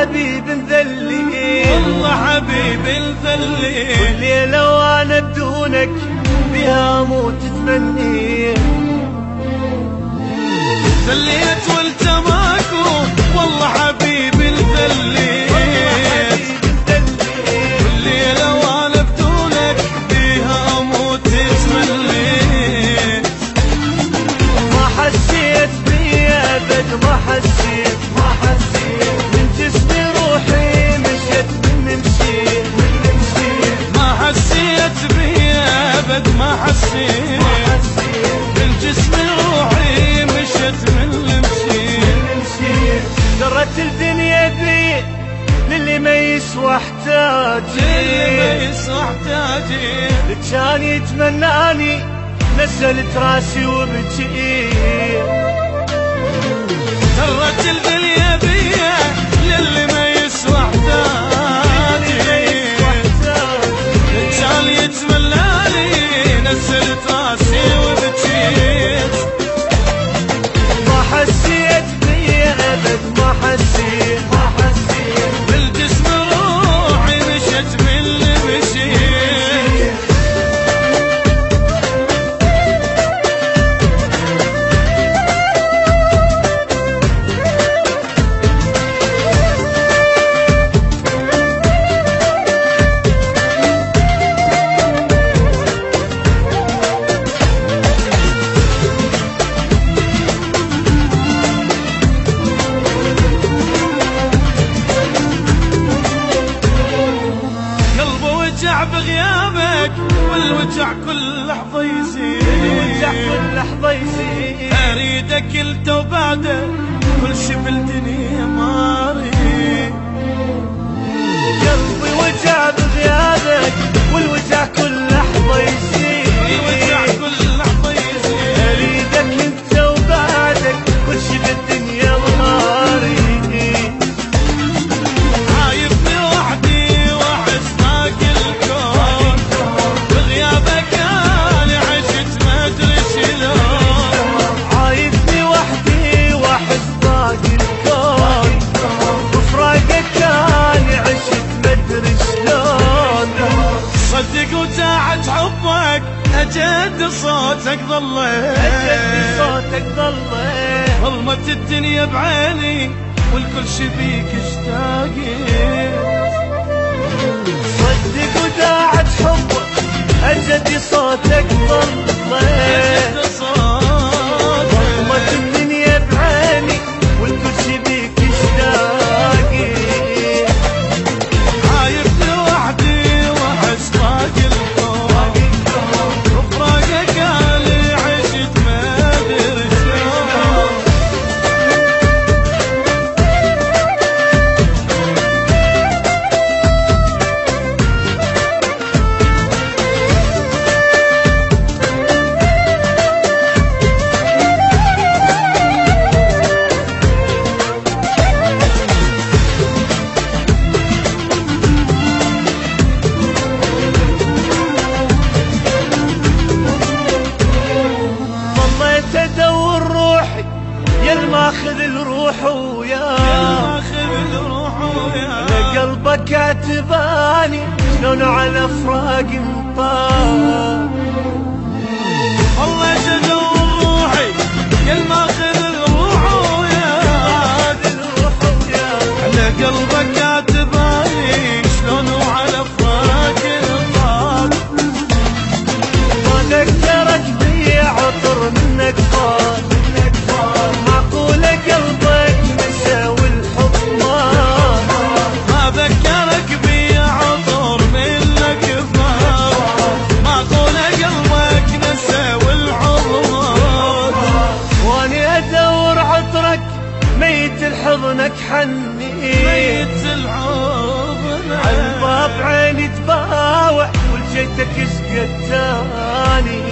حبيب مذلي، والله حبيب مذلي، كل ليلة وانا بدونك بها اموت تمني. ذليت وانت ماكو والله حبيب مذلي، كل ليلة وانا بدونك بها اموت تمني. ما حسيت بيا ابد، ما حسيت من جسمي روحي مشت من مشيت. ما حسيت بيا ابد، ما حسيت من جسمي روحي مشت من المشيت. درت الدنيا بي للي ما يسوى احتاجي، كان يتمناني نزلت راسي وبجي. درت الدنيا بيا للي ما يسوى احتاجي، كان يتمناني نزلت راسي وبجيت. ما حسيت بيا ابد، ما حسيت بالجسم روحي مشت من اللي مشيت. بغيابك والوجع كل لحظة يزيد، أريدك انت وبعدك كل شي بالدنيا ما أريد. قلبي وجع بغيابك والوجع كل لحظة يزيد، أريدك انت وبعدك كل شي بالدنيا ما أريد. عايبني وحدي واحس باقي الكون، بغيابك أنا عشت ما أدري شلون. عايبني وحدي واحس باقي الكون، بفراقك أنا عشت ما أدري شلون. صدق وساعة حبك أجد صوتك ظليت، ظلمت الدنيا بعيني والكل شي بيك اشتاقيت. صدق وداعت حبك أجدي صوتك ظليت، ظلمت الدنيا بعيني والكل شي بيك اشتاقي. عايبني وحدي واحس باقي الكون، بفراقك أنا عشت ما أدري شلون. ماخذ الروح وياه، قلبك اعتباني شلون على فراق مطار. والله تدور روحي يا ماخذ الروح وياه، على قلبك اعتباني شلون على فراق مطار. ما ذكرك بي عطر منك طار، معقولة قلبك نسى والحب ما ذكرك بي عطر منك طار، معقولة قلبك نسى والحب. واني ادور عطرك ميت الحضنك حني، ميت الحضن عالباب عيني تباوع ولجيتك يسقى التاني.